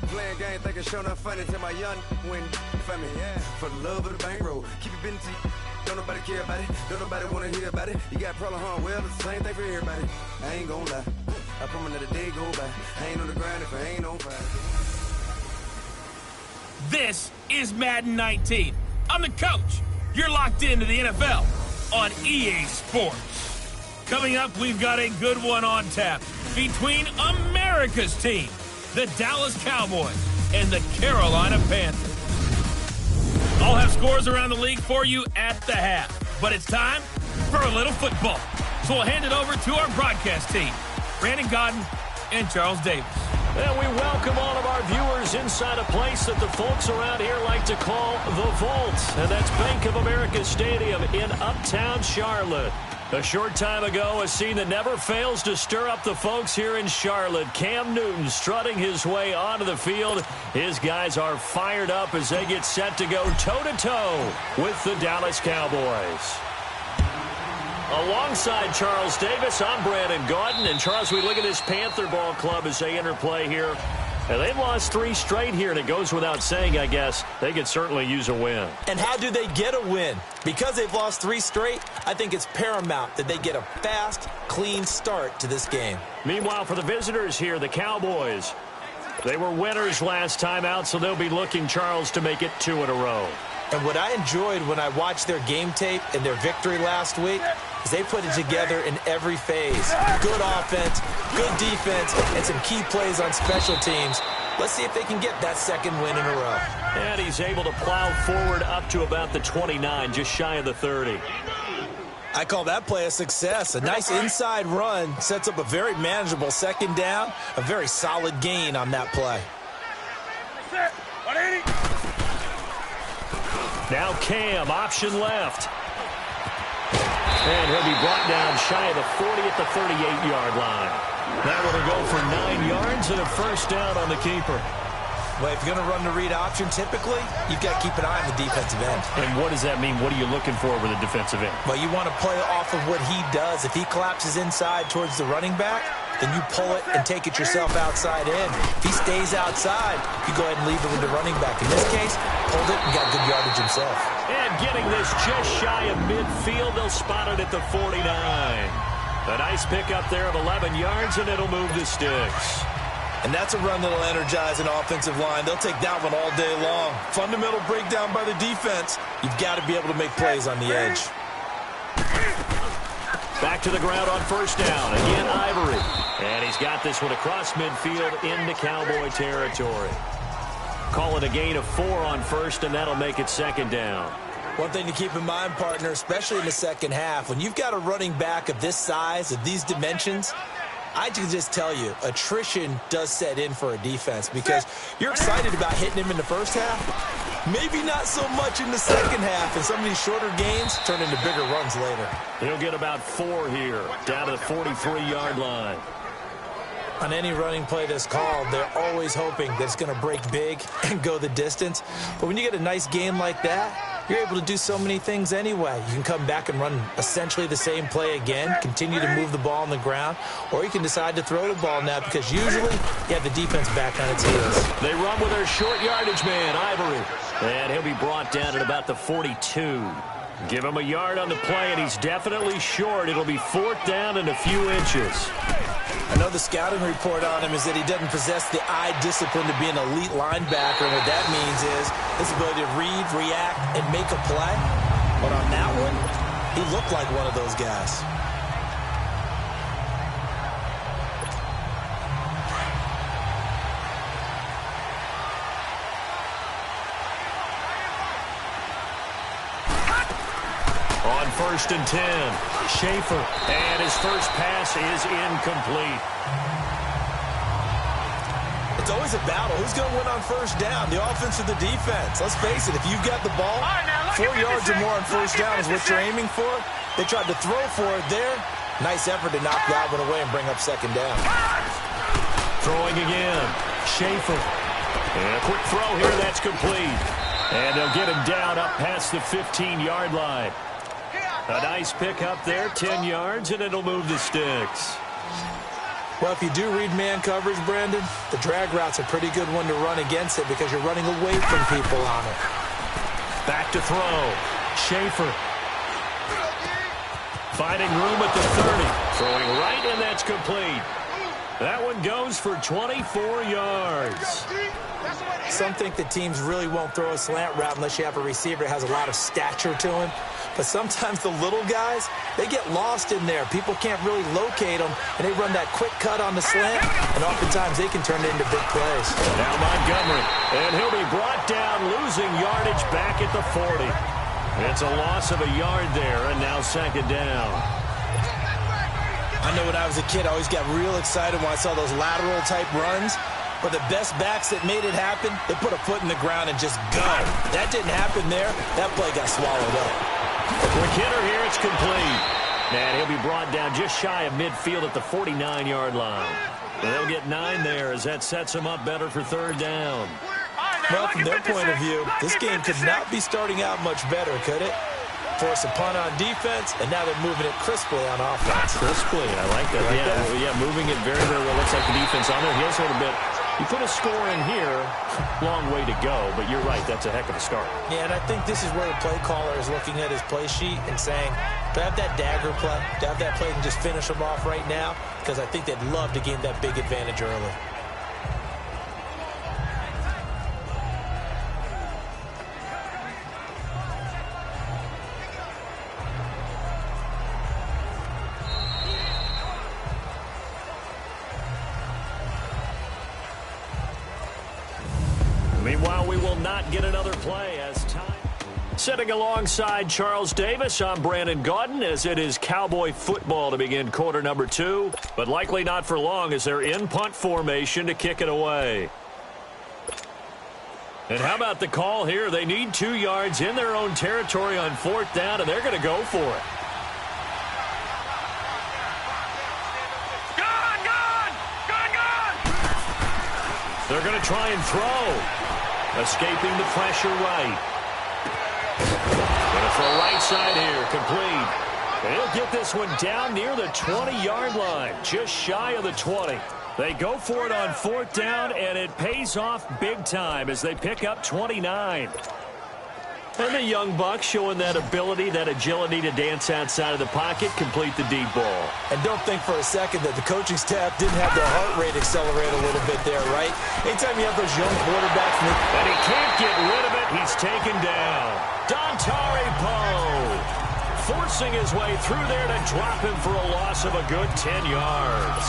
Playing game, thinking show enough funny to my young when for me, yeah. For the love of the bankroll, keep it busy. Don't nobody care about it. Don't nobody wanna hear about it. You got problem, huh? Well, it's the same thing for everybody. I ain't gonna lie. I promise that a day go by. I ain't on the grind if I ain't on fire. This is Madden 19. I'm the coach. You're locked into the NFL on EA Sports. Coming up, we've got a good one on tap between America's team, the Dallas Cowboys, and the Carolina Panthers. I'll have scores around the league for you at the half, but it's time for a little football. So we'll hand it over to our broadcast team, Brandon Godden and Charles Davis. And we welcome all of our viewers inside a place that the folks around here like to call the Vault. And that's Bank of America Stadium in Uptown Charlotte. A short time ago, a scene that never fails to stir up the folks here in Charlotte. Cam Newton strutting his way onto the field. His guys are fired up as they get set to go toe-to-toe with the Dallas Cowboys. Alongside Charles Davis, I'm Brandon Gaudin. And Charles, we look at this Panther ball club as they enter play here. And they've lost 3 straight here, and it goes without saying, I guess, they could certainly use a win. And how do they get a win? Because they've lost 3 straight, I think it's paramount that they get a fast, clean start to this game. Meanwhile, for the visitors here, the Cowboys, they were winners last time out, so they'll be looking, Charles, to make it 2 in a row. And what I enjoyed when I watched their game tape and their victory last week is they put it together in every phase. Good offense, good defense, and some key plays on special teams. Let's see if they can get that 2nd win in a row. And he's able to plow forward up to about the 29, just shy of the 30. I call that play a success. A nice inside run sets up a very manageable 2nd down, a very solid gain on that play. Now Cam, option left. And he'll be brought down shy of the 40 at the 38-yard line. That will go for 9 yards and a 1st down on the keeper. Well, if you're going to run the read option, typically, you've got to keep an eye on the defensive end. And what does that mean? What are you looking for with a defensive end? Well, you want to play off of what he does. If he collapses inside towards the running back, then you pull it and take it yourself outside in. If he stays outside, you go ahead and leave it with the running back. In this case, pulled it and got good yardage himself. And getting this just shy of midfield, they'll spot it at the 49. A nice pickup there of 11 yards, and it'll move the sticks. And that's a run that'll energize an offensive line. They'll take that one all day long. Fundamental breakdown by the defense. You've got to be able to make plays on the edge. Back to the ground on 1st down. Again, Ivory. And he's got this one across midfield into Cowboy territory. Call it a gain of 4 on 1st, and that'll make it 2nd down. One thing to keep in mind, partner, especially in the 2nd half, when you've got a running back of this size, of these dimensions, I can just tell you, attrition does set in for a defense because you're excited about hitting him in the 1st half. Maybe not so much in the 2nd half, and some of these shorter gains turn into bigger runs later. He'll get about 4 here, down to the 43-yard line. On any running play that's called, they're always hoping that it's going to break big and go the distance. But when you get a nice game like that, you're able to do so many things anyway. You can come back and run essentially the same play again, continue to move the ball on the ground, or you can decide to throw the ball now because usually you have the defense back on its heels. They run with their short yardage man, Ivory. And he'll be brought down at about the 42. Give him a yard on the play, and he's definitely short. It'll be 4th down and a few inches. I know the scouting report on him is that he doesn't possess the eye discipline to be an elite linebacker, and what that means is his ability to read, react, and make a play. But on that one, he looked like one of those guys. On 1st and 10, Schaefer, and his first pass is incomplete. It's always a battle. Who's going to win on 1st down, the offense or the defense? Let's face it, if you've got the ball, 4 yards or more on 1st down is what you're aiming for. They tried to throw for it there. Nice effort to knock that one away and bring up 2nd down. Throwing again, Schaefer. And a quick throw here, that's complete. And they'll get him down up past the 15-yard line. A nice pick up there, 10 yards, and it'll move the sticks. Well, if you do read man coverage, Brandon, the drag route's a pretty good one to run against it because you're running away from people on it. Back to throw. Schaefer. Finding room at the 30. Throwing right, and that's complete. That one goes for 24 yards. Some think that teams really won't throw a slant route unless you have a receiver that has a lot of stature to him. But sometimes the little guys, they get lost in there. People can't really locate them, and they run that quick cut on the slant, and oftentimes they can turn it into big plays. Now Montgomery, and he'll be brought down, losing yardage back at the 40. It's a loss of a yard there, and now second down. I know when I was a kid, I always got real excited when I saw those lateral-type runs. But the best backs that made it happen, they put a foot in the ground and just go. That didn't happen there. That play got swallowed up. Quick hitter here, it's complete. And he'll be brought down just shy of midfield at the 49-yard line. And they'll get 9 there as that sets them up better for third down. Well, from their point of view, this game could not be starting out much better, could it? Force a punt on defense, and now they're moving it crisply on offense. Crisply, I like that. Yeah, moving it very, very well. Looks like the defense on their heels a little bit. You put a score in here, long way to go, but you're right, that's a heck of a start. Yeah, and I think this is where the play caller is looking at his play sheet and saying, do I have that dagger play? Do I have that play and just finish them off right now? Because I think they'd love to gain that big advantage early. Meanwhile, we will not get another play as time. Sitting alongside Charles Davis, I'm Brandon Gaudin as it is Cowboy football to begin quarter number 2, but likely not for long as they're in punt formation to kick it away. And how about the call here? They need 2 yards in their own territory on 4th down, and they're going to go for it. They're going to try and throw. Escaping the pressure right. Going to throw right side here. Complete. And he'll get this one down near the 20-yard line. Just shy of the 20. They go for it on 4th down, and it pays off big time as they pick up 29. And the young buck showing that ability, that agility to dance outside of the pocket, complete the deep ball. And don't think for a second that the coaching staff didn't have their heart rate accelerate a little bit there, right? Anytime you have those young quarterbacks. And he can't get rid of it. He's taken down. Dontari Poe forcing his way through there to drop him for a loss of a good 10 yards.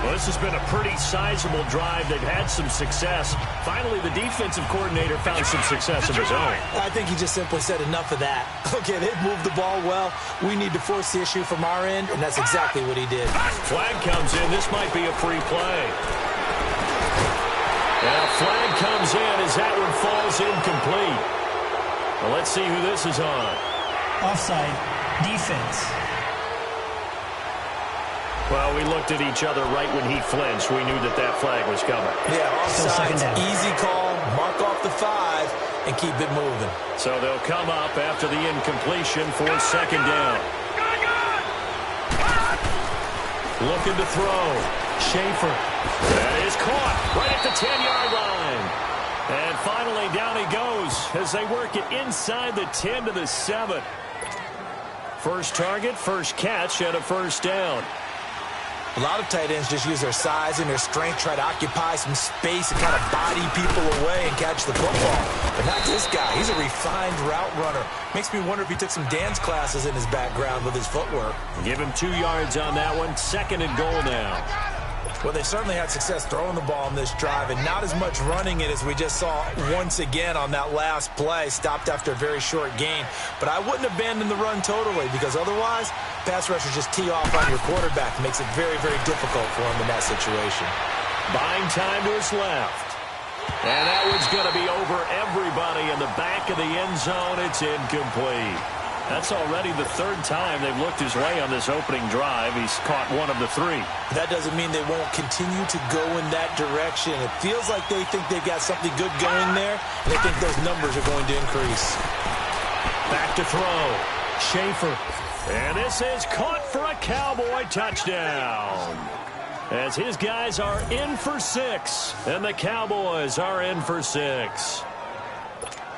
Well, this has been a pretty sizable drive. They've had some success. Finally, the defensive coordinator found some success of his own. I think he just simply said enough of that. Okay, they've moved the ball well. We need to force the issue from our end, and that's exactly what he did. Flag comes in. This might be a free play. And a flag comes in as that one falls incomplete. Well, let's see who this is on. Offside. Defense. Well, we looked at each other right when he flinched. We knew that that flag was coming. Yeah, offside, easy call, mark off the 5, and keep it moving. So they'll come up after the incompletion for second down. Looking to throw. Schaefer. That is caught right at the 10-yard line. And finally down he goes as they work it inside the 10 to the 7. First target, first catch, and a first down. A lot of tight ends just use their size and their strength, try to occupy some space and kind of body people away and catch the football. But not this guy. He's a refined route runner. Makes me wonder if he took some dance classes in his background with his footwork. Give him 2 yards on that one. Second and goal now. Well, they certainly had success throwing the ball in this drive and not as much running it as we just saw once again on that last play. Stopped after a very short gain. But I wouldn't abandon the run totally because otherwise, pass rushers just tee off on your quarterback. It makes it very, very difficult for him in that situation. Buying time to his left. And that one's going to be over everybody in the back of the end zone. It's incomplete. That's already the 3rd time they've looked his way on this opening drive. He's caught 1 of the 3. That doesn't mean they won't continue to go in that direction. It feels like they think they've got something good going there, and they think those numbers are going to increase. Back to throw. Schaefer. And this is caught for a Cowboy touchdown. as his guys are in for 6, and the Cowboys are in for 6.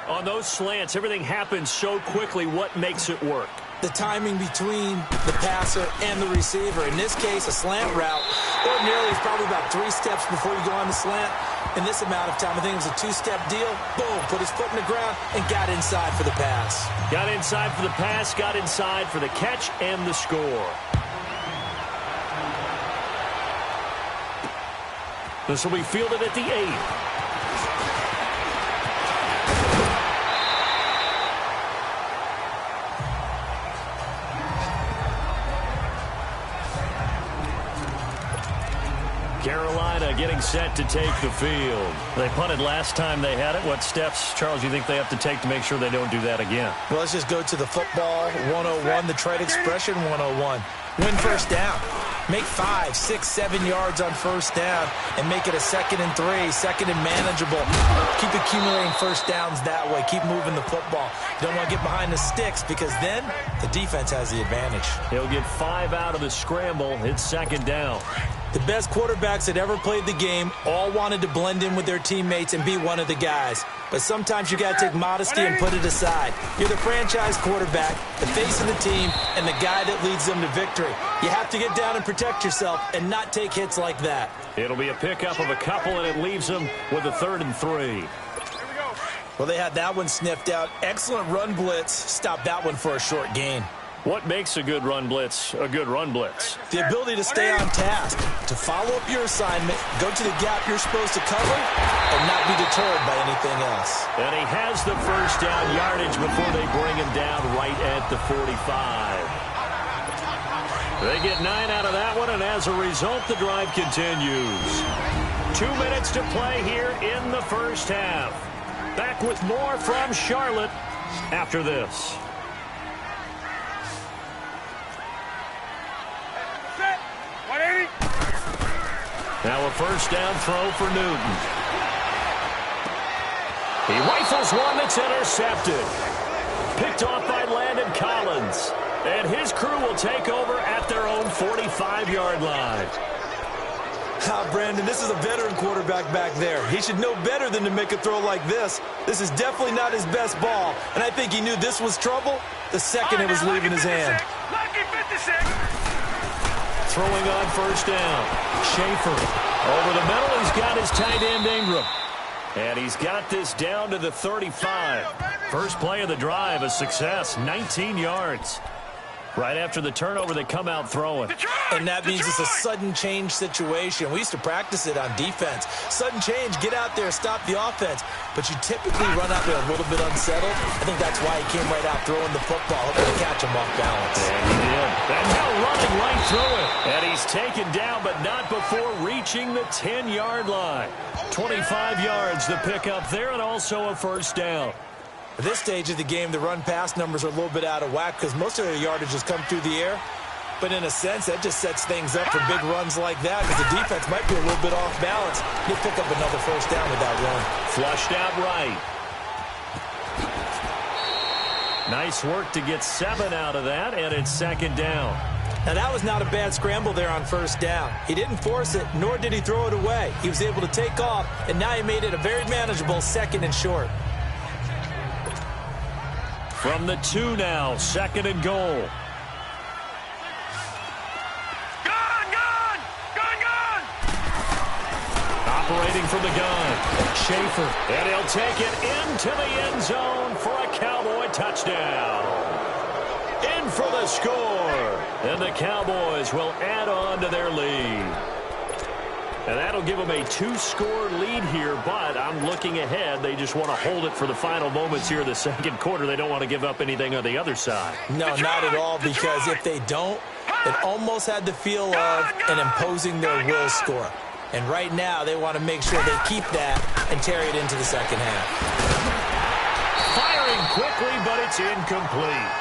On those slants, everything happens so quickly. What makes it work? The timing between the passer and the receiver. In this case, a slant route ordinarily is probably about 3 steps before you go on the slant. In this amount of time, I think it was a 2-step deal. Boom, put his foot in the ground and got inside for the pass. Got inside for the pass, got inside for the catch and the score. This will be fielded at the 8. Carolina getting set to take the field. They punted last time they had it. What steps, Charles, do you think they have to take to make sure they don't do that again? Well, let's just go to the football 101, the trade expression 101. Win first down. Make 5, 6, 7 yards on first down and make it a 2nd and 3, 2nd and manageable. Keep accumulating first downs that way. Keep moving the football. You don't want to get behind the sticks because then the defense has the advantage. He'll get 5 out of the scramble. It's 2nd down. The best quarterbacks that ever played the game all wanted to blend in with their teammates and be one of the guys. But sometimes you got to take modesty and put it aside. You're the franchise quarterback, the face of the team, and the guy that leads them to victory. You have to get down and protect yourself and not take hits like that. It'll be a pickup of a couple, and it leaves them with a 3rd and 3. Well, they had that one sniffed out. Excellent run blitz. Stopped that one for a short gain. What makes a good run blitz a good run blitz? The ability to stay on task, to follow up your assignment, go to the gap you're supposed to cover, and not be deterred by anything else. And he has the first down yardage before they bring him down right at the 45. They get 9 out of that one, and as a result, the drive continues. 2 minutes to play here in the first half. Back with more from Charlotte after this. Now a first down throw for Newton. He rifles one that's intercepted. Picked off by Landon Collins. And his crew will take over at their own 45-yard line. Brandon, this is a veteran quarterback back there. He should know better than to make a throw like this. This is definitely not his best ball. And I think he knew this was trouble the second it was leaving his hand. Throwing on first down. Schaefer over the middle. He's got his tight end Ingram. And he's got this down to the 35. First play of the drive, a success, 19 yards. Right after the turnover, they come out throwing. And that means it's a sudden change situation. We used to practice it on defense. Sudden change, get out there, stop the offense. But you typically run out there a little bit unsettled. I think that's why he came right out throwing the football, hoping to catch him off balance. And he did. And now running right through it. And he's taken down, but not before reaching the 10-yard line. 25 yards to pick up there, and also a first down. At this stage of the game, the run-pass numbers are a little bit out of whack because most of their yardage has come through the air. But in a sense, that just sets things up for big runs like that because the defense might be a little bit off balance. He'll pick up another first down with that run. Flushed out right. Nice work to get 7 out of that, and it's 2nd down. Now, that was not a bad scramble there on first down. He didn't force it, nor did he throw it away. He was able to take off, and now he made it a very manageable 2nd and short. From the 2 now, 2nd and goal. Operating from the gun, Schaefer. And he'll take it into the end zone for a Cowboy touchdown. In for the score. And the Cowboys will add on to their lead. And that'll give them a 2-score lead here, but I'm looking ahead. They just want to hold it for the final moments here in the second quarter. They don't want to give up anything on the other side. No, not at all, because if they don't, it almost had the feel of an imposing their will score. And right now, they want to make sure they keep that and carry it into the second half. Firing quickly, but it's incomplete.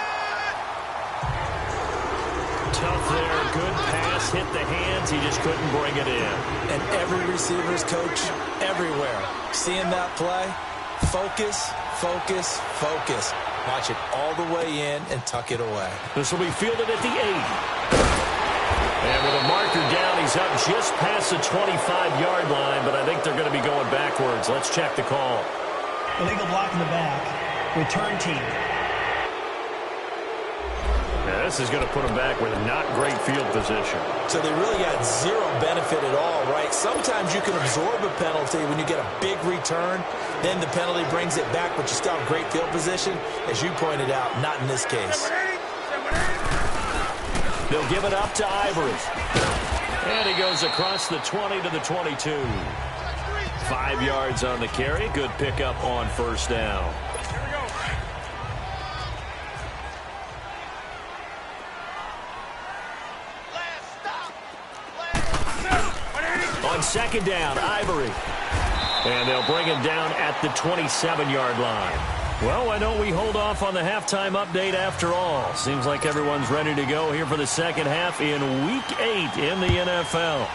Tough there, good pass, hit the hands, he just couldn't bring it in. And every receiver's coach everywhere, seeing that play, focus, focus, focus. Watch it all the way in and tuck it away. This will be fielded at the 8. And with a marker down, he's up just past the 25-yard line, but I think they're going to be going backwards. Let's check the call. Illegal block in the back. Return team. Now, this is going to put them back with not great field position. So they really got zero benefit at all, right? Sometimes you can absorb a penalty when you get a big return. Then the penalty brings it back, but you still have great field position. As you pointed out, not in this case. They'll give it up to Ivory. And he goes across the 20 to the 22. 5 yards on the carry. Good pickup on first down. On second down, Ivory. And they'll bring him down at the 27-yard line. Well, why don't we hold off on the halftime update after all? Seems like everyone's ready to go here for the second half in Week 8 in the NFL.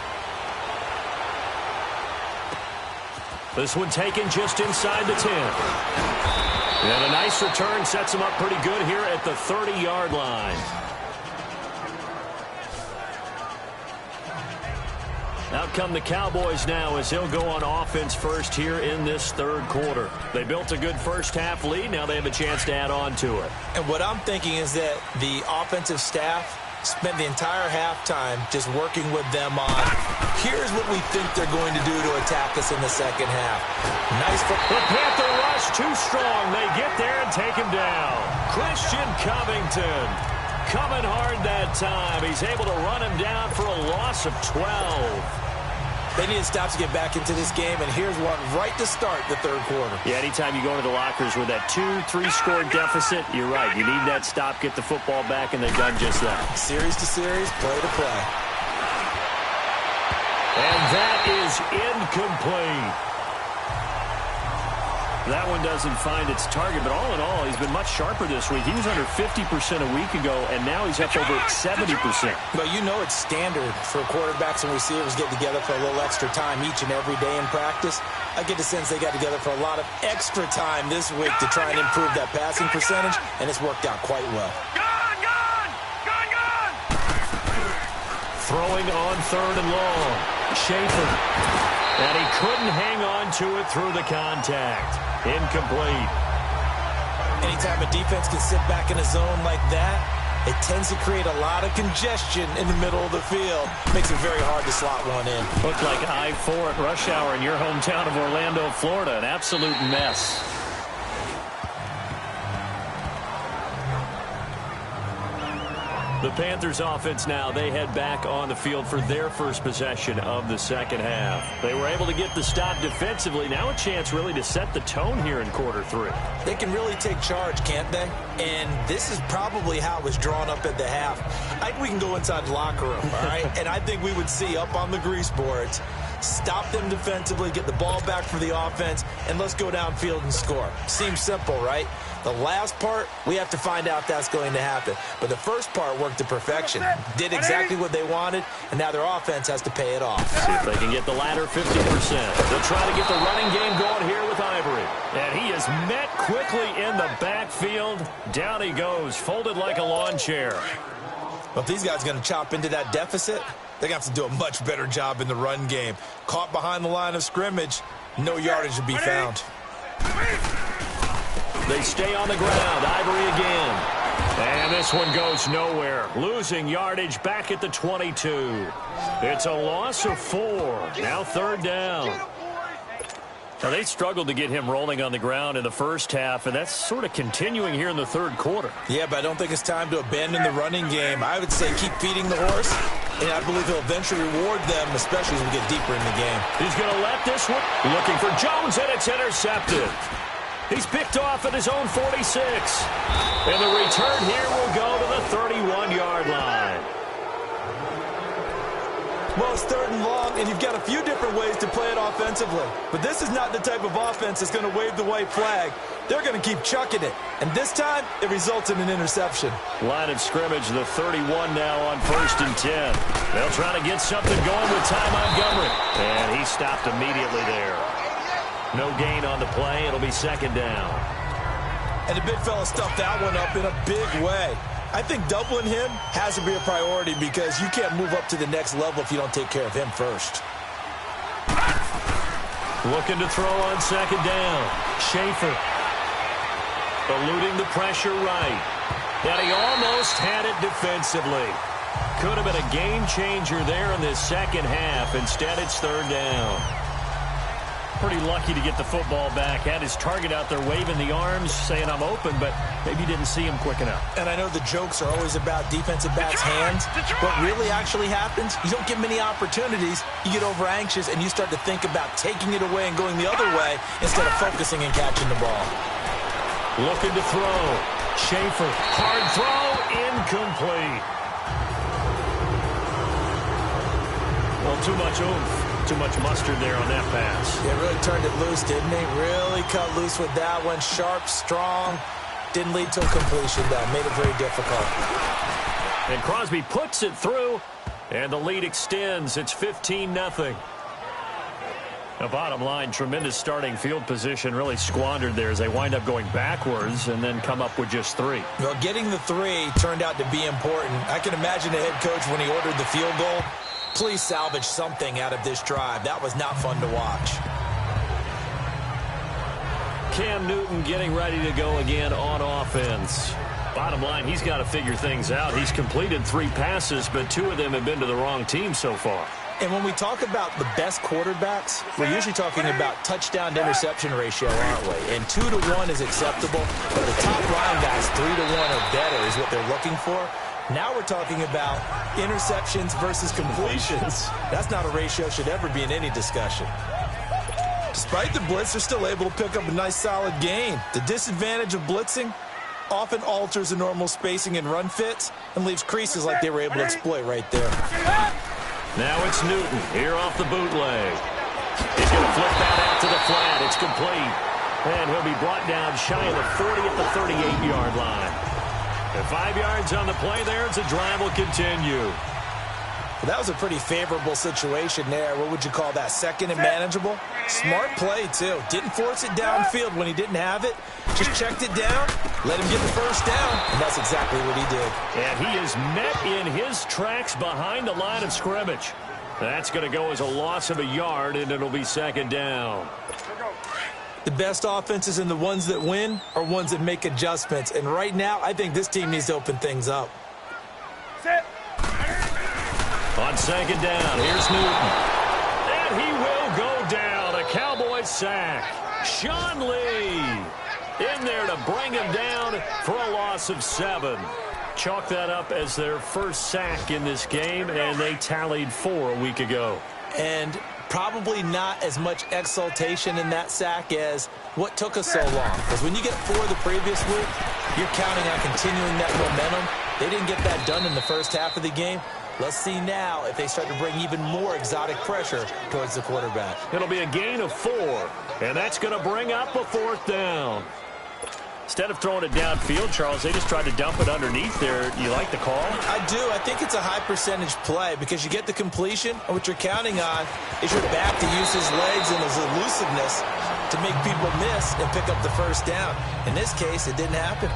This one taken just inside the 10. And a nice return sets him up pretty good here at the 30-yard line. Out come the Cowboys now as he'll go on offense first here in this third quarter. They built a good first half lead. Now they have a chance to add on to it. And what I'm thinking is that the offensive staff spent the entire halftime just working with them on, here's what we think they're going to do to attack us in the second half. Nice. The Panther rush too strong. They get there and take him down. Christian Covington coming hard that time. He's able to run him down for a loss of 12. They need to stop to get back into this game, and here's one right to start the third quarter. Yeah, anytime you go into the lockers with that 2-3 score deficit, you're right. You need that stop, get the football back, and they've done just that. Series to series, play to play. And that is incomplete. That one doesn't find its target, but all in all, he's been much sharper this week. He was under 50% a week ago, and now he's up over 70%. But you know it's standard for quarterbacks and receivers get together for a little extra time each and every day in practice. I get the sense they got together for a lot of extra time this week to try and improve that passing percentage, and it's worked out quite well. Throwing on third and long. Schaefer. And he couldn't hang on to it through the contact. Incomplete. Anytime a defense can sit back in a zone like that, it tends to create a lot of congestion in the middle of the field. Makes it very hard to slot one in. Looked like I-4 at rush hour in your hometown of Orlando, Florida. An absolute mess. The Panthers offense now, they head back on the field for their first possession of the second half. They were able to get the stop defensively. Now a chance really to set the tone here in quarter three. They can really take charge, can't they? And this is probably how it was drawn up at the half. I think we can go inside the locker room, all right? And I think we would see up on the grease boards, stop them defensively, get the ball back for the offense, and let's go downfield and score. Seems simple, right? The last part, we have to find out if that's going to happen. But the first part worked to perfection. Did exactly what they wanted, and now their offense has to pay it off. See if they can get the latter 50%. They'll try to get the running game going here with Ivory. And he is met quickly in the backfield. Down he goes, folded like a lawn chair. Well, if these guys are going to chop into that deficit, they're going to have to do a much better job in the run game. Caught behind the line of scrimmage, no yardage to be found. They stay on the ground. Ivory again. And this one goes nowhere. Losing yardage back at the 22. It's a loss of 4. Now third down. Now they struggled to get him rolling on the ground in the first half, and that's sort of continuing here in the third quarter. Yeah, but I don't think it's time to abandon the running game. I would say keep feeding the horse, and I believe he'll eventually reward them, especially as we get deeper in the game. He's going to let this one. Looking for Jones, and it's intercepted. He's picked off at his own 46. And the return here will go to the 31-yard line. Well, it's third and long, and you've got a few different ways to play it offensively. But this is not the type of offense that's going to wave the white flag. They're going to keep chucking it. And this time, it results in an interception. Line of scrimmage, the 31 now on 1st and 10. They'll try to get something going with Ty Montgomery. And he stopped immediately there. No gain on the play. It'll be second down. And the big fella stuffed that one up in a big way. I think doubling him has to be a priority because you can't move up to the next level if you don't take care of him first. Looking to throw on second down. Schaefer eluding the pressure right. And he almost had it defensively. Could have been a game changer there in this second half. Instead, it's third down. Pretty lucky to get the football back. Had his target out there waving the arms, saying I'm open, but maybe didn't see him quick enough. And I know the jokes are always about defensive backs' hands. What really actually happens, you don't get many opportunities. You get over anxious, and you start to think about taking it away and going the other way instead of focusing and catching the ball. Looking to throw. Schaefer, hard throw, incomplete. Well, too much oomph. Too much mustard there on that pass. Yeah, really turned it loose, didn't he? Really cut loose with that one. Sharp, strong. Didn't lead to a completion, though. Made it very difficult. And Crosby puts it through, and the lead extends. It's 15-0. The bottom line, tremendous starting field position, really squandered there as they wind up going backwards and then come up with just 3. Well, getting the 3 turned out to be important. I can imagine the head coach when he ordered the field goal. Please salvage something out of this drive. That was not fun to watch. Cam Newton getting ready to go again on offense. Bottom line, he's got to figure things out. He's completed 3 passes, but 2 of them have been to the wrong team so far. And when we talk about the best quarterbacks, we're usually talking about touchdown-to-interception ratio, aren't we? And 2 to 1 is acceptable, but the top line guys, 3 to 1 or better is what they're looking for. Now we're talking about interceptions versus completions. That's not a ratio should ever be in any discussion. Despite the blitz, they're still able to pick up a nice solid gain. The disadvantage of blitzing often alters the normal spacing and run fits and leaves creases like they were able to exploit right there. Now it's Newton here off the bootleg. He's going to flip that out to the flat. It's complete. And he'll be brought down shy of the 40 at the 38-yard line. And 5 yards on the play there as the drive will continue. Well, that was a pretty favorable situation there. What would you call that? Second and manageable? Smart play, too. Didn't force it downfield when he didn't have it. Just checked it down, let him get the first down, and that's exactly what he did. And he is met in his tracks behind the line of scrimmage. That's going to go as a loss of a yard, and it'll be second down. The best offenses and the ones that win are ones that make adjustments. And right now, I think this team needs to open things up. On second down, here's Newton. And he will go down. A Cowboy sack. Sean Lee in there to bring him down for a loss of 7. Chalk that up as their first sack in this game, and they tallied 4 a week ago. And probably not as much exultation in that sack as what took us so long. Because when you get 4 the previous week, you're counting on continuing that momentum. They didn't get that done in the first half of the game. Let's see now if they start to bring even more exotic pressure towards the quarterback. It'll be a gain of 4, and that's going to bring up a 4th down. Instead of throwing it downfield, Charles, they just tried to dump it underneath there. Do you like the call? I do. I think it's a high-percentage play because you get the completion, and what you're counting on is your back to use his legs and his elusiveness to make people miss and pick up the first down. In this case, it didn't happen.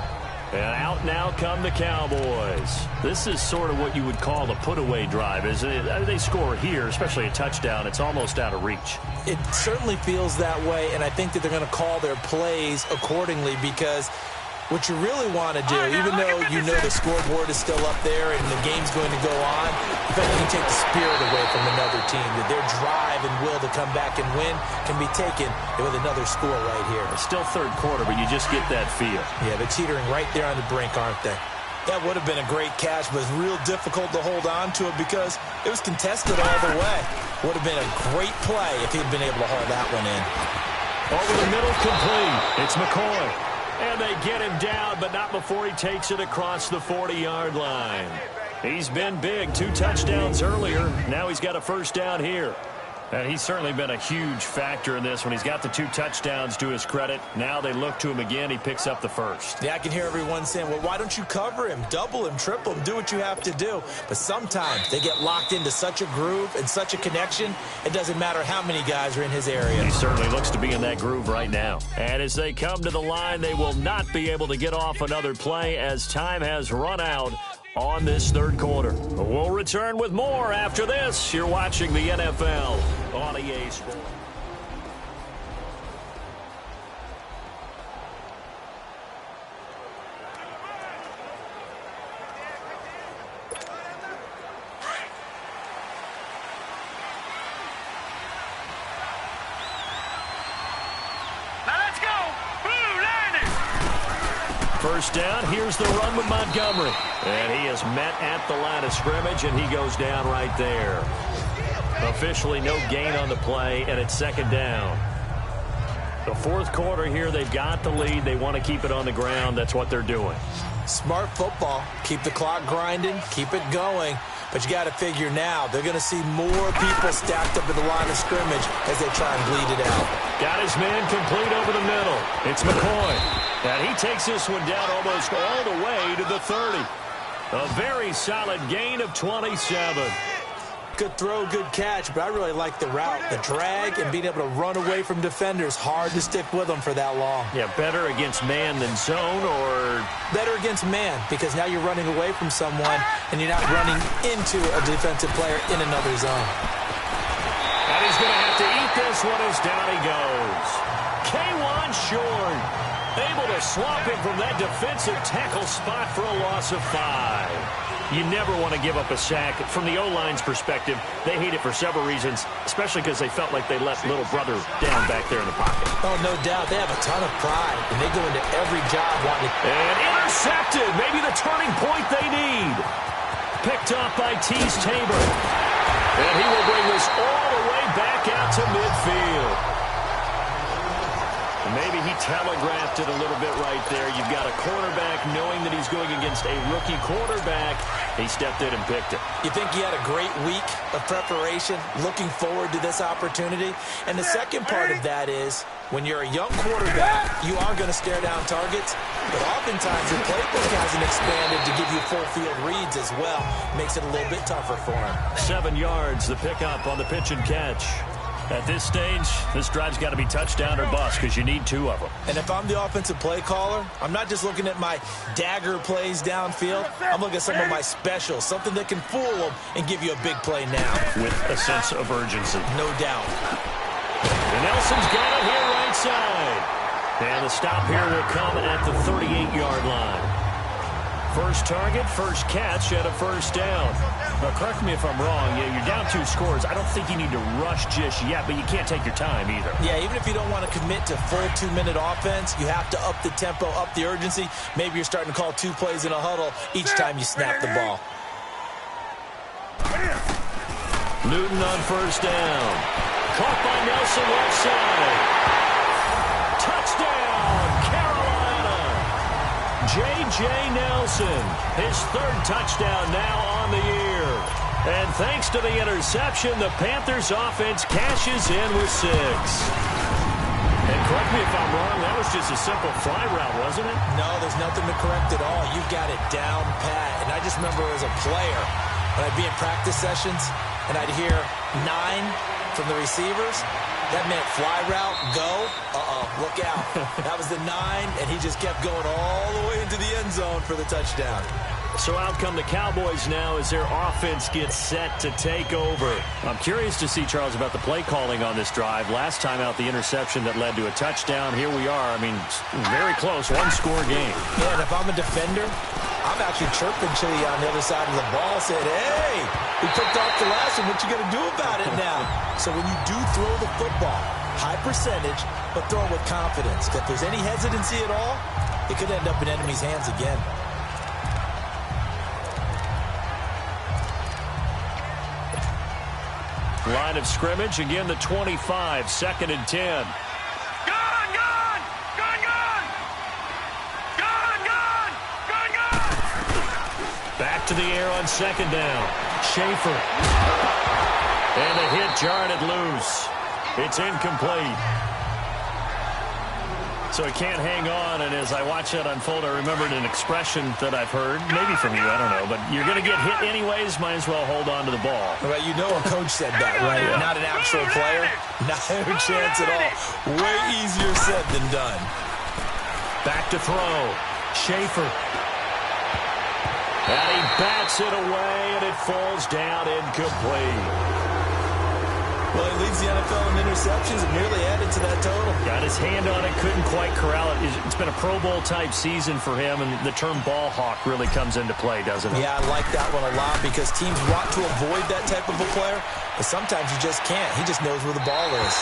And out now come the Cowboys. This is sort of what you would call a put-away drive, isn't it? They score here, especially a touchdown. It's almost out of reach. It certainly feels that way, and I think that they're going to call their plays accordingly because what you really want to do, even though you know the scoreboard is still up there and the game's going to go on, you can take the spirit away from another team. That their drive and will to come back and win can be taken with another score right here. It's still third quarter, but you just get that feel. Yeah, they're teetering right there on the brink, aren't they? That would have been a great catch, but it's real difficult to hold on to it because it was contested all the way. Would have been a great play if he'd been able to haul that one in. Over the middle, complete. It's McCoy. And they get him down, but not before he takes it across the 40-yard line. He's been big. 2 touchdowns earlier. Now he's got a first down here. And he's certainly been a huge factor in this when he's got the 2 touchdowns to his credit. Now they look to him again. He picks up the first. Yeah, I can hear everyone saying, well, why don't you cover him, double him, triple him, do what you have to do. But sometimes they get locked into such a groove and such a connection, it doesn't matter how many guys are in his area. He certainly looks to be in that groove right now. And as they come to the line, they will not be able to get off another play as time has run out on this third quarter. We'll return with more after this. You're watching the NFL on EA Sports. First down, here's the run with Montgomery. And he is met at the line of scrimmage, and he goes down right there. Officially no gain on the play, and it's second down. The fourth quarter here, they've got the lead. They want to keep it on the ground. That's what they're doing. Smart football. Keep the clock grinding, keep it going. But you got to figure now, they're going to see more people stacked up at the line of scrimmage as they try and bleed it out. Got his man complete over the middle. It's McCoy. And he takes this one down almost all the way to the 30. A very solid gain of 27. Good throw, good catch, but I really like the route, the drag, and being able to run away from defenders. Hard to stick with them for that long. Yeah, better against man than zone, or? Better against man, because now you're running away from someone, and you're not running into a defensive player in another zone. And he's going to have to eat this one as down he goes. K1 Short, able to swap him from that defensive tackle spot for a loss of 5. You never want to give up a sack. From the O-line's perspective, they hate it for several reasons, especially because they felt like they let little brother down back there in the pocket. Oh, no doubt. They have a ton of pride, and they go into every job wanting to... And intercepted. Maybe the turning point they need. Picked up by Tease Tabor. And he will bring this all the way back out to midfield. Maybe he telegraphed it a little bit right there. You've got a quarterback knowing that he's going against a rookie quarterback. He stepped in and picked it. You think he had a great week of preparation, looking forward to this opportunity? And the second part of that is, when you're a young quarterback, you are going to stare down targets, but oftentimes your playbook hasn't expanded to give you full field reads as well. Makes it a little bit tougher for him. 7 yards, the pickup on the pitch and catch. At this stage, this drive's got to be touchdown or bust because you need 2 of them. And if I'm the offensive play caller, I'm not just looking at my dagger plays downfield. I'm looking at some of my specials, something that can fool them and give you a big play now. With a sense of urgency. No doubt. And Nelson's got it here right side. And the stop here will come at the 38-yard line. First target, first catch at a first down. Now, correct me if I'm wrong. Yeah, you're down 2 scores. I don't think you need to rush just yet, but you can't take your time either. Yeah, even if you don't want to commit to full 2-minute offense, you have to up the tempo, up the urgency. Maybe you're starting to call 2 plays in a huddle each time you snap the ball. Newton on first down. Caught by Nelson left side. Touchdown, Carolina. J.J. Nelson, his 3rd touchdown now on the year. And thanks to the interception, the Panthers offense cashes in with 6. And correct me if I'm wrong, that was just a simple fly route, wasn't it? No, there's nothing to correct at all. You've got it down pat. And I just remember as a player, when I'd be in practice sessions, and I'd hear 9 from the receivers, that meant fly route, go, look out. That was the 9, and he just kept going all the way into the end zone for the touchdown. So out come the Cowboys now as their offense gets set to take over. I'm curious to see, Charles, about the play calling on this drive. Last time out, the interception that led to a touchdown. Here we are. I mean, very close, 1-score game. Yeah, and if I'm a defender, I'm actually chirping Chili on the other side of the ball, saying, hey, we picked off the last one. What you going to do about it now? So when you do throw the football, high percentage, but throw it with confidence. If there's any hesitancy at all, it could end up in enemy's hands again. Line of scrimmage, again the 25, 2nd and 10. Back to the air on 2nd down. Schaefer. And the hit jarred it loose. It's incomplete. So he can't hang on, and as I watch that unfold, I remembered an expression that I've heard, maybe from you, I don't know, but you're going to get hit anyways, might as well hold on to the ball. Well, you know a coach said that, right? Yeah. Not an actual player. Not a chance at all. Way easier said than done. Back to throw. Schaefer. And he bats it away, and it falls down incomplete. Well, he leads the NFL in interceptions and nearly added to that total. Got his hand on it, couldn't quite corral it. It's been a Pro Bowl-type season for him, and the term ball hawk really comes into play, doesn't it? Yeah, I like that one a lot because teams want to avoid that type of a player, but sometimes you just can't. He just knows where the ball is.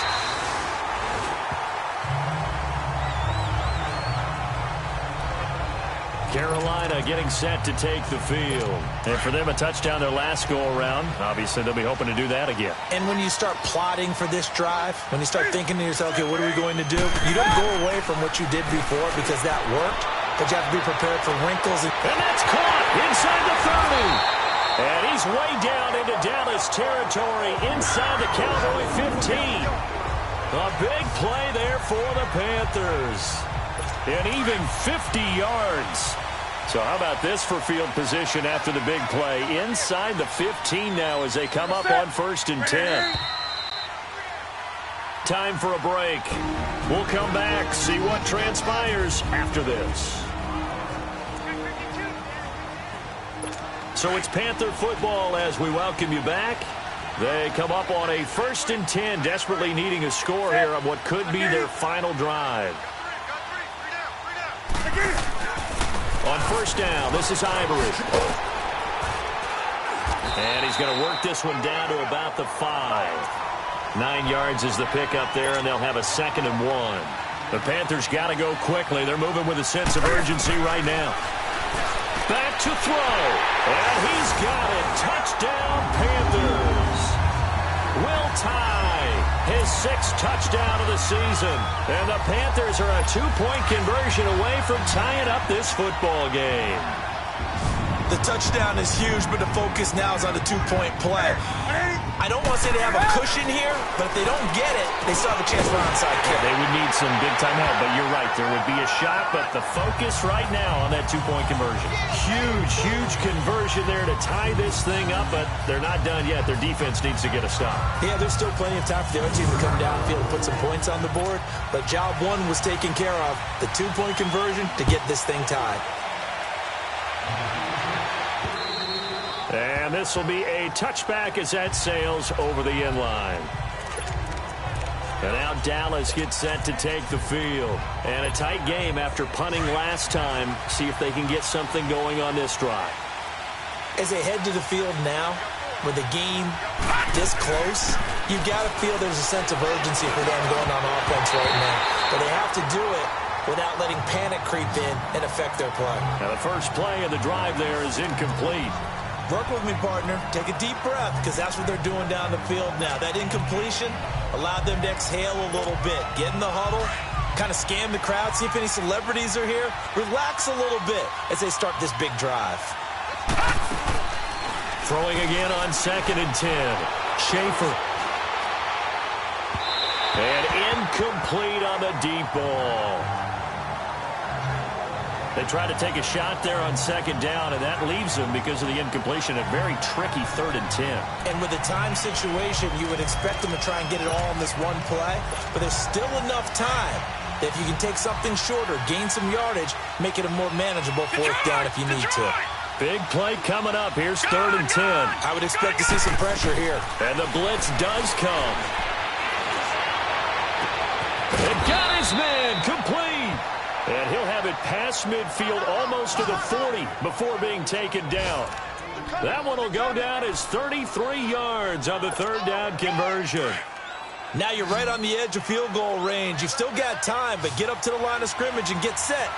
Carolina getting set to take the field. And for them, a touchdown their last go-around. Obviously, they'll be hoping to do that again. And when you start plotting for this drive, when you start thinking to yourself, okay, what are we going to do? You don't go away from what you did before because that worked, but you have to be prepared for wrinkles. And that's caught inside the 30. And he's way down into Dallas territory inside the Cowboy 15. A big play there for the Panthers. And even 50 yards. So how about this for field position after the big play? Inside the 15 now as they come up on 1st and 10. Time for a break. We'll come back, see what transpires after this. So it's Panther football as we welcome you back. They come up on a 1st and 10, desperately needing a score here on what could be their final drive. On 1st down, this is Ivory. And he's going to work this one down to about the 5. 9 yards is the pickup there, and they'll have a 2nd and 1. The Panthers got to go quickly. They're moving with a sense of urgency right now. Back to throw. And he's got it. Touchdown, Panthers. Will tie his 6th touchdown of the season. And the Panthers are a 2-point conversion away from tying up this football game. The touchdown is huge, but the focus now is on the 2-point play. I don't want to say they have a cushion here, but if they don't get it, they still have a chance for an onside kick. They would need some big-time help, but you're right. There would be a shot, but the focus right now on that 2-point conversion. Huge, huge conversion there to tie this thing up, but they're not done yet. Their defense needs to get a stop. Yeah, there's still plenty of time for the other team to come downfield and put some points on the board, but job 1 was taken care of, the 2-point conversion to get this thing tied. And this will be a touchback as that sails over the end line. And now Dallas gets set to take the field. And a tight game after punting last time. See if they can get something going on this drive. As they head to the field now, with the game this close, you've got to feel there's a sense of urgency for them going on offense right now. But they have to do it without letting panic creep in and affect their play. Now the first play of the drive there is incomplete. Work with me, partner. Take a deep breath, because that's what they're doing down the field now. That incompletion allowed them to exhale a little bit. Get in the huddle, kind of scan the crowd, see if any celebrities are here. Relax a little bit as they start this big drive. Throwing again on 2nd and 10. Schaefer. And incomplete on the deep ball. They try to take a shot there on 2nd down, and that leaves them, because of the incompletion, a very tricky 3rd and 10. And with the time situation, you would expect them to try and get it all in this one play, but there's still enough time that if you can take something shorter, gain some yardage, make it a more manageable 4th down if you need to. Big play coming up. Here's 3rd and 10. I would expect to see some pressure here. And the blitz does come. It got his man complete. And he'll have it past midfield almost to the 40 before being taken down. That one will go down as 33 yards on the 3rd down conversion. Now you're right on the edge of field goal range. You've still got time, but get up to the line of scrimmage and get set.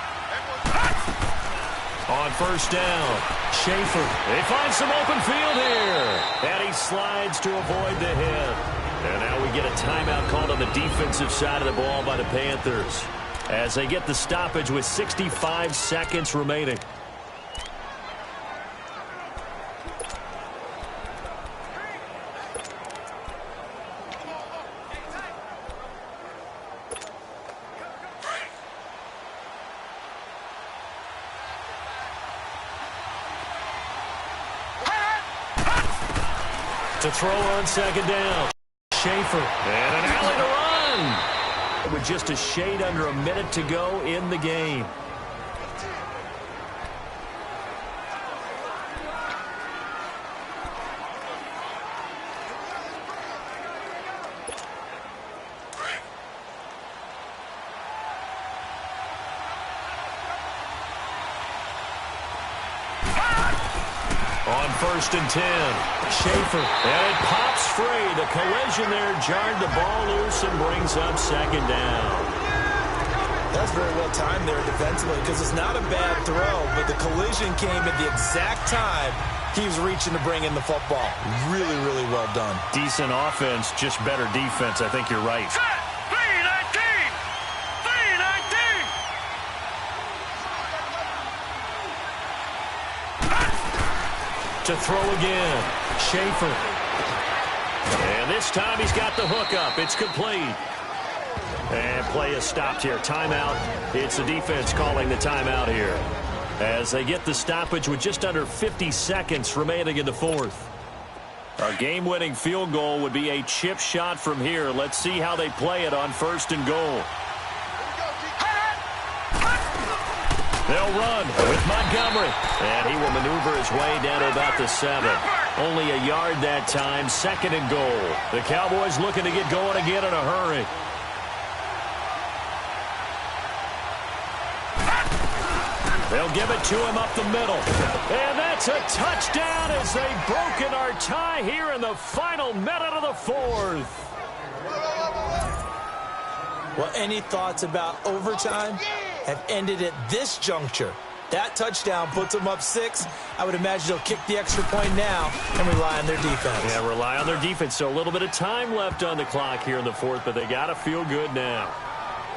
On 1st down, Schaefer. They find some open field here. And he slides to avoid the hit. And now we get a timeout called on the defensive side of the ball by the Panthers, as they get the stoppage with 65 seconds remaining. To throw on second down. Schaefer. And an alley to run. With just a shade under a minute to go in the game. On 1st and 10, Schaefer, and it pops free. The collision there jarred the ball loose and brings up second down. That's very well timed there defensively because it's not a bad throw, but the collision came at the exact time he was reaching to bring in the football. Really, really well done. Decent offense, just better defense. I think you're right. To throw again, Schaefer. And this time he's got the hook up. It's complete. And play is stopped here. Timeout. It's the defense calling the timeout here as they get the stoppage with just under 50 seconds remaining in the fourth. Our game-winning field goal would be a chip shot from here. Let's see how they play it on 1st and goal. They'll run with Montgomery. And he will maneuver his way down to about the 7. Only a yard that time. 2nd and goal. The Cowboys looking to get going again in a hurry. They'll give it to him up the middle. And that's a touchdown as they've broken our tie here in the final minute of the fourth. Well, any thoughts about overtime have ended at this juncture. That touchdown puts them up 6. I would imagine they'll kick the extra point now and rely on their defense. Yeah, rely on their defense. So a little bit of time left on the clock here in the fourth, but they got to feel good now.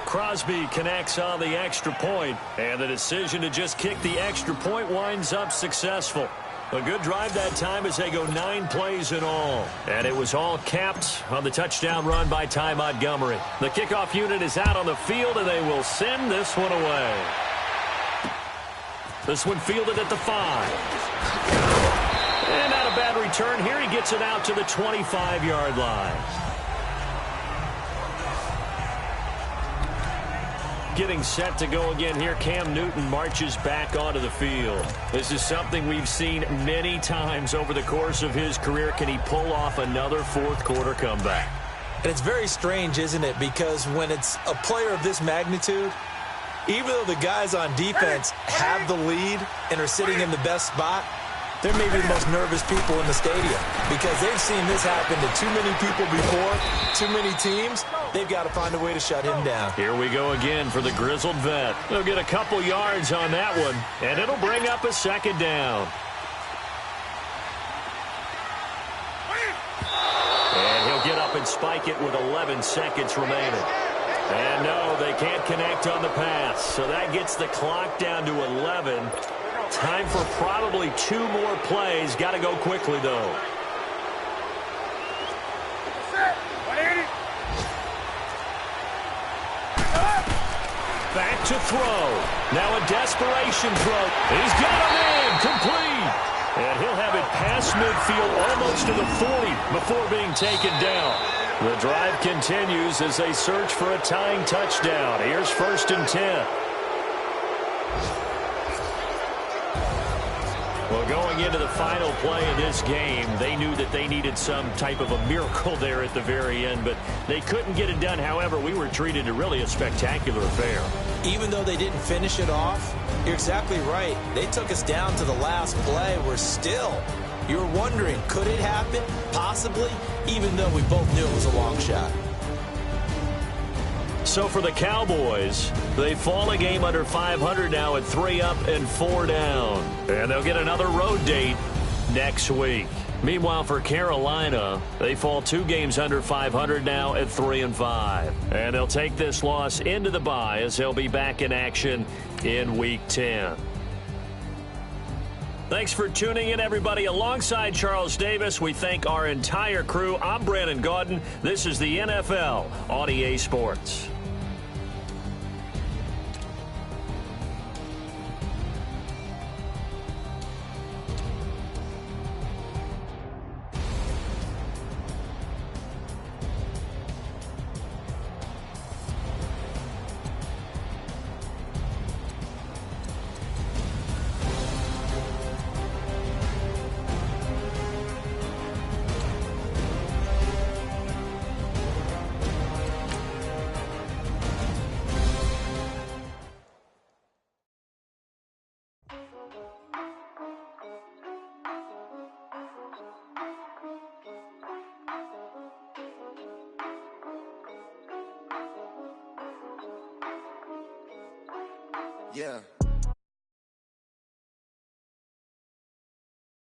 Crosby connects on the extra point, and the decision to just kick the extra point winds up successful. A good drive that time as they go 9 plays in all. And it was all capped on the touchdown run by Ty Montgomery. The kickoff unit is out on the field, and they will send this one away. This one fielded at the 5. And not a bad return here. He gets it out to the 25-yard line. Getting set to go again here. Cam Newton marches back onto the field. This is something we've seen many times over the course of his career. Can he pull off another fourth-quarter comeback? And it's very strange, isn't it? Because when it's a player of this magnitude, even though the guys on defense have the lead and are sitting in the best spot, they're maybe the most nervous people in the stadium because they've seen this happen to too many people before, too many teams. They've got to find a way to shut him down. Here we go again for the grizzled vet. They'll get a couple yards on that one, and it'll bring up a 2nd down. And he'll get up and spike it with 11 seconds remaining. And no, they can't connect on the pass, so that gets the clock down to 11. Time for probably 2 more plays. Got to go quickly, though. Back to throw. Now a desperation throw. He's got him in. Complete. And he'll have it past midfield almost to the 40 before being taken down. The drive continues as they search for a tying touchdown. Here's 1st and 10. Well, going into the final play of this game, they knew that they needed some type of a miracle there at the very end, but they couldn't get it done. However, we were treated to really a spectacular affair. Even though they didn't finish it off, you're exactly right. They took us down to the last play. We're still, you're wondering, could it happen? Possibly, even though we both knew it was a long shot. So for the Cowboys, they fall a game under 500 now at 3 up and 4 down. And they'll get another road date next week. Meanwhile, for Carolina, they fall 2 games under 500 now at 3 and 5. And they'll take this loss into the bye as they'll be back in action in Week 10. Thanks for tuning in, everybody. Alongside Charles Davis, we thank our entire crew. I'm Brandon Gaudin. This is the NFL on EA Sports. Yeah.